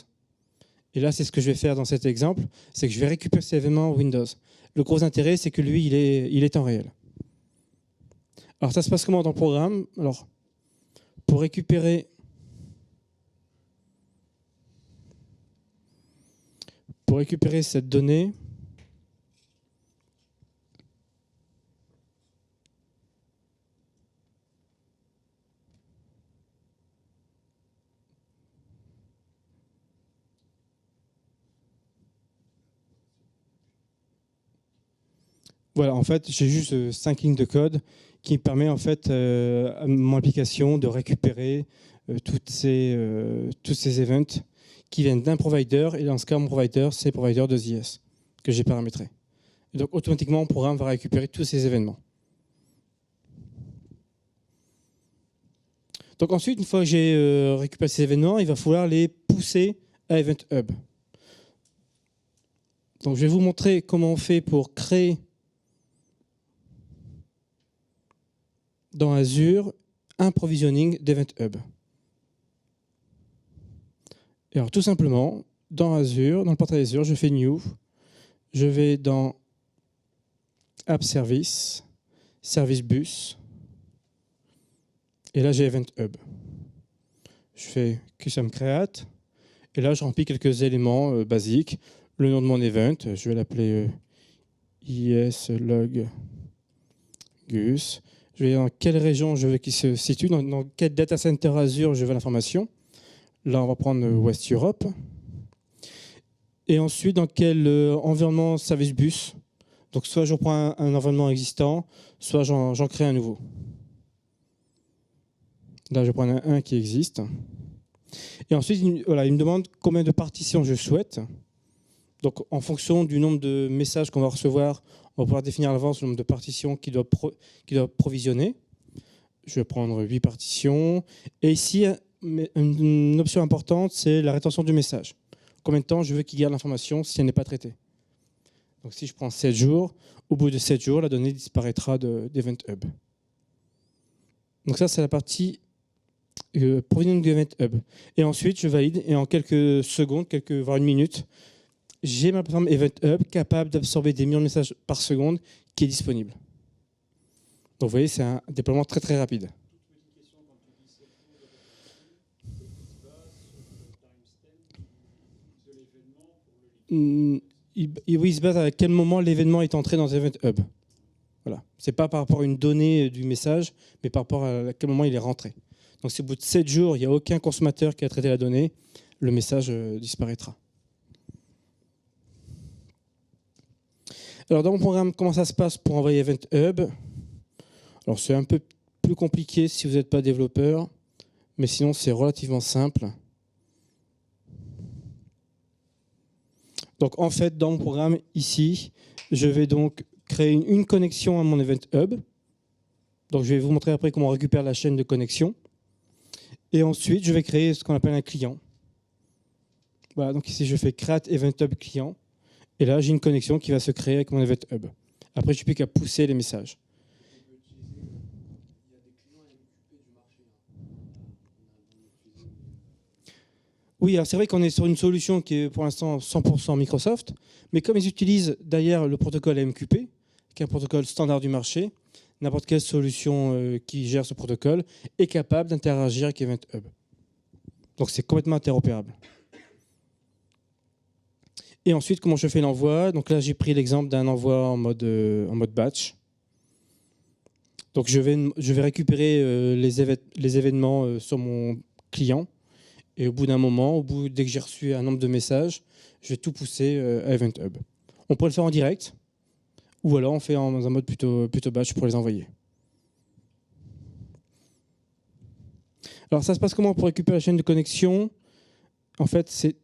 Et là, c'est ce que je vais faire dans cet exemple, c'est que je vais récupérer cet événement Windows. Le gros intérêt, c'est que lui, il est en réel. Alors ça se passe comment dans le programme? Alors, pour récupérer cette donnée, voilà, en fait, j'ai juste 5 lignes de code qui me permet en fait à mon application de récupérer tous ces events qui viennent d'un provider, et dans ce cas, mon provider, c'est le provider de ZS que j'ai paramétré. Et donc, automatiquement, mon programme va récupérer tous ces événements. Donc ensuite, une fois que j'ai récupéré ces événements, il va falloir les pousser à Event Hub. Donc je vais vous montrer comment on fait pour créer dans Azure un provisioning d'Event Hub. Et alors tout simplement, dans Azure, dans le portail Azure, je fais New, je vais dans App Service, Service Bus, et là j'ai Event Hub. Je fais Custom Create, et là je remplis quelques éléments basiques. Le nom de mon event, je vais l'appeler islog gus. Je vais dans quelle région je veux qu'il se situe, dans quel data center Azure je veux l'information. Là, on va prendre West Europe. Et ensuite, dans quel environnement service bus. Donc, soit je reprends un environnement existant, soit j'en crée un nouveau. Là, je prends un qui existe. Et ensuite, voilà, il me demande combien de partitions je souhaite. Donc, en fonction du nombre de messages qu'on va recevoir, on va pouvoir définir à l'avance le nombre de partitions qu'il doit provisionner. Je vais prendre 8 partitions. Et ici, une option importante, c'est la rétention du message. Combien de temps je veux qu'il garde l'information si elle n'est pas traitée. Donc, si je prends 7 jours, au bout de 7 jours, la donnée disparaîtra d'Event Hub. Donc ça, c'est la partie provisioning d'Event Hub. Et ensuite, je valide, et en quelques secondes, voire une minute, j'ai ma plateforme Event Hub capable d'absorber des millions de messages par seconde qui est disponible. Donc vous voyez, c'est un déploiement très très rapide. Oui, il se base à quel moment l'événement est entré dans Event Hub. Voilà. Ce n'est pas par rapport à une donnée du message, mais par rapport à quel moment il est rentré. Donc si au bout de 7 jours, il n'y a aucun consommateur qui a traité la donnée, le message disparaîtra. Alors dans mon programme, comment ça se passe pour envoyer Event Hub? Alors c'est un peu plus compliqué si vous n'êtes pas développeur, mais sinon c'est relativement simple. Donc en fait, dans mon programme ici, je vais donc créer une connexion à mon Event Hub. Donc je vais vous montrer après comment on récupère la chaîne de connexion. Et ensuite, je vais créer ce qu'on appelle un client. Voilà, donc ici je fais Create Event Hub client. Et là, j'ai une connexion qui va se créer avec mon Event Hub. Après, je n'ai plus qu'à pousser les messages. Oui, alors c'est vrai qu'on est sur une solution qui est pour l'instant 100% Microsoft, mais comme ils utilisent d'ailleurs le protocole AMQP, qui est un protocole standard du marché, n'importe quelle solution qui gère ce protocole est capable d'interagir avec Event Hub. Donc c'est complètement interopérable. Et ensuite, comment je fais l'envoi? Donc là, j'ai pris l'exemple d'un envoi en mode batch. Donc je vais récupérer les événements sur mon client. Et au bout d'un moment, dès que j'ai reçu un nombre de messages, je vais tout pousser à Event Hub. On pourrait le faire en direct, ou alors on fait dans un mode plutôt batch pour les envoyer. Alors ça se passe comment pour récupérer la chaîne de connexion? En fait, c'est...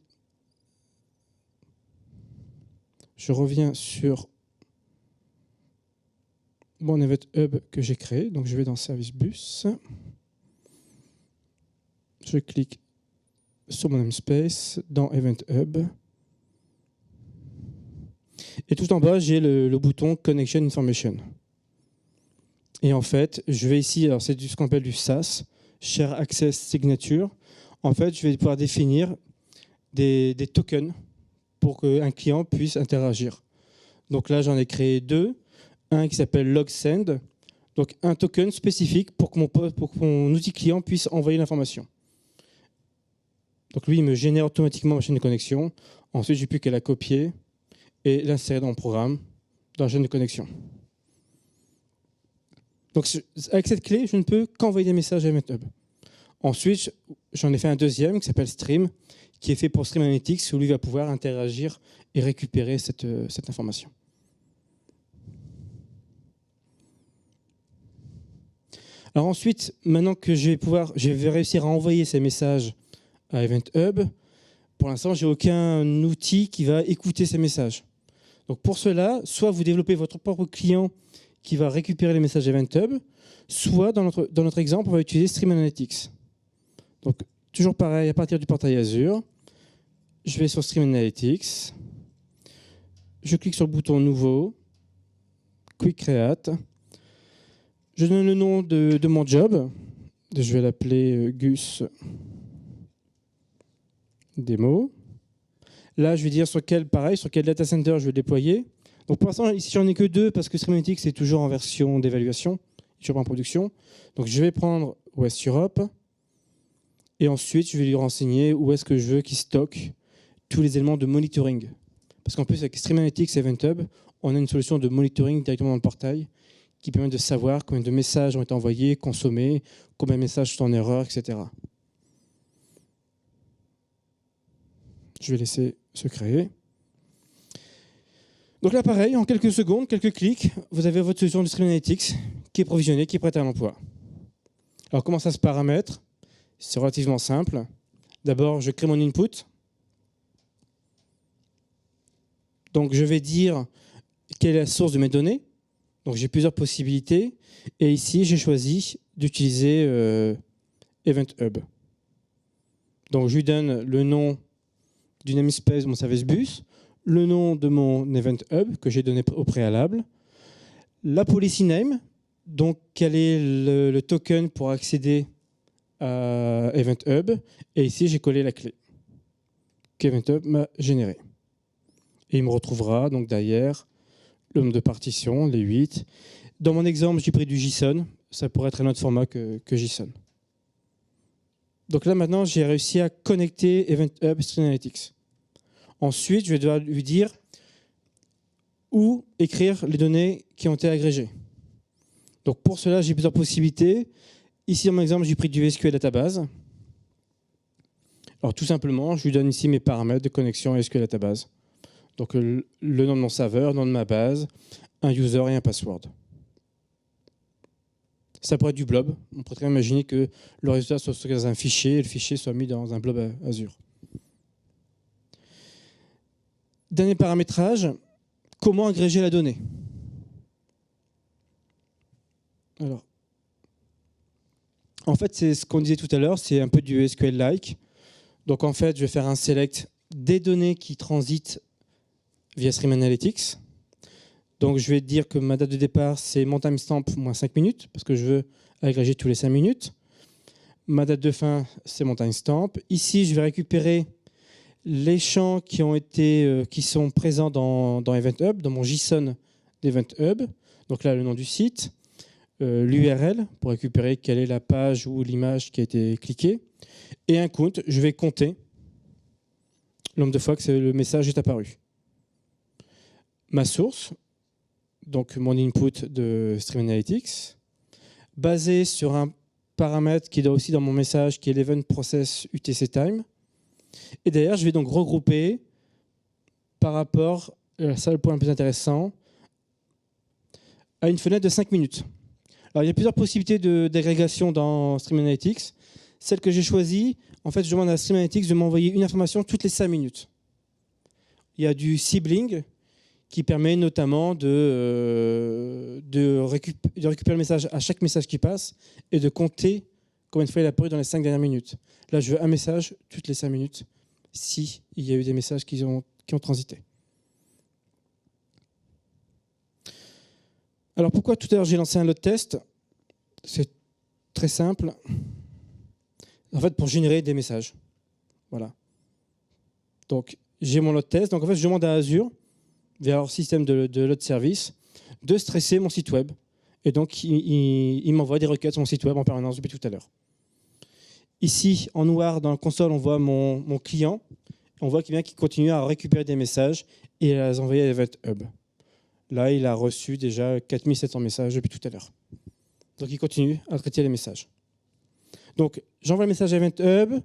Je reviens sur mon Event Hub que j'ai créé. Donc je vais dans Service Bus. Je clique sur mon namespace, dans Event Hub. Et tout en bas, j'ai le bouton Connection Information. Et en fait, je vais ici, alors c'est ce qu'on appelle du SAS, Share Access Signature. En fait, je vais pouvoir définir des tokens pour qu'un client puisse interagir. Donc là, j'en ai créé 2. Un qui s'appelle LogSend, donc un token spécifique pour que mon outil client puisse envoyer l'information. Donc lui, il me génère automatiquement ma chaîne de connexion. Ensuite, je n'ai plus qu'à la copier et l'insérer dans le programme, dans la chaîne de connexion. Donc avec cette clé, je ne peux qu'envoyer des messages à EventHub. Ensuite, j'en ai fait un deuxième qui s'appelle Stream, qui est fait pour Stream Analytics, où lui va pouvoir interagir et récupérer cette information. Alors ensuite, maintenant que je vais réussir à envoyer ces messages à EventHub, pour l'instant, je n'ai aucun outil qui va écouter ces messages. Donc pour cela, soit vous développez votre propre client qui va récupérer les messages EventHub, soit dans notre exemple, on va utiliser Stream Analytics. Donc toujours pareil, à partir du portail Azure, je vais sur Stream Analytics, je clique sur le bouton Nouveau, Quick Create, je donne le nom de mon job, je vais l'appeler Gus Demo. Là, je vais dire sur quel data center je vais déployer. Donc pour l'instant, ici, j'en ai que 2 parce que Stream Analytics est toujours en version d'évaluation, toujours en production. Donc je vais prendre West Europe et ensuite, je vais lui renseigner où est-ce que je veux qu'il stocke tous les éléments de monitoring. Parce qu'en plus, avec Stream Analytics et EventHub, on a une solution de monitoring directement dans le portail qui permet de savoir combien de messages ont été envoyés, consommés, combien de messages sont en erreur, etc. Je vais laisser se créer. Donc là, pareil, en quelques secondes, quelques clics, vous avez votre solution de Stream Analytics qui est provisionnée, qui est prête à l'emploi. Alors, comment ça se paramètre? C'est relativement simple. D'abord, je crée mon input. Donc, je vais dire quelle est la source de mes données. Donc, j'ai plusieurs possibilités. Et ici, j'ai choisi d'utiliser EventHub. Donc, je lui donne le nom du namespace de mon service bus, le nom de mon EventHub que j'ai donné au préalable, la policy name, donc quel est le token pour accéder à EventHub, et ici j'ai collé la clé qu'EventHub m'a générée. Et il me retrouvera donc derrière le nombre de partitions, les 8. Dans mon exemple, j'ai pris du JSON, ça pourrait être un autre format que JSON. Donc là maintenant, j'ai réussi à connecter EventHub et Stream Analytics. Ensuite, je vais devoir lui dire où écrire les données qui ont été agrégées. Donc pour cela, j'ai plusieurs possibilités. Ici, dans mon exemple, j'ai pris du SQL Database. Alors tout simplement, je lui donne ici mes paramètres de connexion à SQL Database. Donc le nom de mon serveur, le nom de ma base, un user et un password. Ça pourrait être du blob. On pourrait très bien imaginer que le résultat soit stocké dans un fichier et le fichier soit mis dans un blob Azure. Dernier paramétrage, comment agréger la donnée? Alors, en fait, c'est ce qu'on disait tout à l'heure, c'est un peu du SQL-like. Donc en fait, je vais faire un select des données qui transitent via Stream Analytics. Donc je vais dire que ma date de départ, c'est mon timestamp moins 5 minutes, parce que je veux agréger tous les 5 minutes. Ma date de fin, c'est mon timestamp. Ici, je vais récupérer les champs qui sont présents dans EventHub, dans mon JSON d'EventHub. Donc là, le nom du site, l'URL, pour récupérer quelle est la page ou l'image qui a été cliquée, et un count, je vais compter le nombre de fois que le message est apparu. Ma source, donc mon input de Stream Analytics, basé sur un paramètre qui est aussi dans mon message, qui est l'Event Process UTC Time. Et d'ailleurs, je vais donc regrouper par rapport, ça le point le plus intéressant, à une fenêtre de 5 minutes. Alors, il y a plusieurs possibilités d'agrégation dans Stream Analytics. Celle que j'ai choisie, en fait, je demande à Stream Analytics de m'envoyer une information toutes les 5 minutes. Il y a du sibling qui permet notamment de récupérer le message à chaque message qui passe et de compter combien de fois il a apparu dans les 5 dernières minutes. Là, je veux un message toutes les 5 minutes, si il y a eu des messages qui ont transité. Alors pourquoi tout à l'heure j'ai lancé un load test? C'est très simple. En fait, pour générer des messages. Voilà. Donc, j'ai mon load test. Donc, en fait, je demande à Azure, via leur système de load service, de stresser mon site web. Et donc, il m'envoie des requêtes sur mon site web en permanence depuis tout à l'heure. Ici, en noir, dans la console, on voit mon client. On voit qu'il continue à récupérer des messages et à les envoyer à Event Hub. Là, il a reçu déjà 4700 messages depuis tout à l'heure. Donc, il continue à traiter les messages. Donc, j'envoie le message à Event Hub.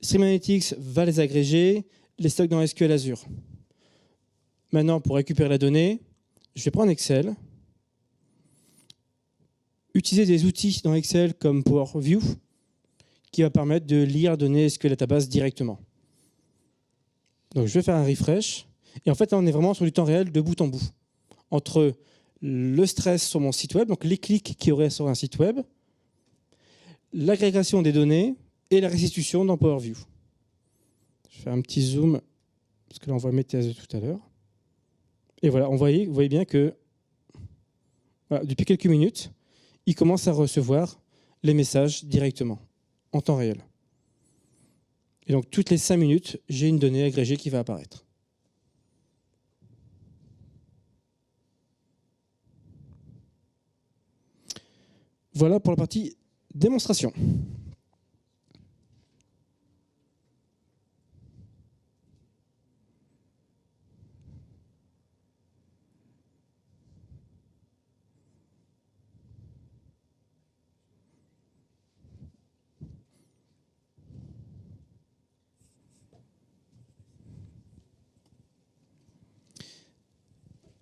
Stream Analytics va les agréger, les stocke dans SQL Azure. Maintenant, pour récupérer la donnée, je vais prendre Excel, utiliser des outils dans Excel comme Power View, qui va permettre de lire la donnée SQL Database directement. Donc, je vais faire un refresh. Et en fait, là, on est vraiment sur du temps réel de bout en bout. Entre le stress sur mon site web, donc les clics qu'il y aurait sur un site web, l'agrégation des données et la restitution dans Power View. Je fais un petit zoom, parce que là, on voit mes thèses de tout à l'heure. Et voilà, vous voyez bien que voilà, depuis quelques minutes, il commence à recevoir les messages directement, en temps réel. Et donc, toutes les 5 minutes, j'ai une donnée agrégée qui va apparaître. Voilà pour la partie démonstration.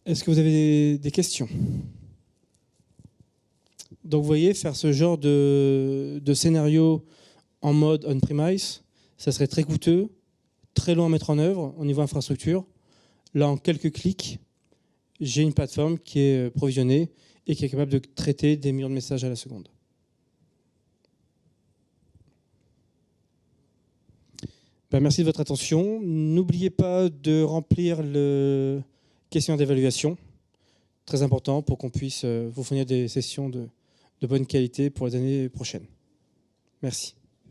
Est-ce que vous avez des questions? Donc vous voyez, faire ce genre de scénario en mode on-premise, ça serait très coûteux, très long à mettre en œuvre au niveau infrastructure. Là, en quelques clics, j'ai une plateforme qui est provisionnée et qui est capable de traiter des millions de messages à la seconde. Ben, merci de votre attention. N'oubliez pas de remplir le questionnaire d'évaluation, très important pour qu'on puisse vous fournir des sessions de bonne qualité pour les années prochaines. Merci.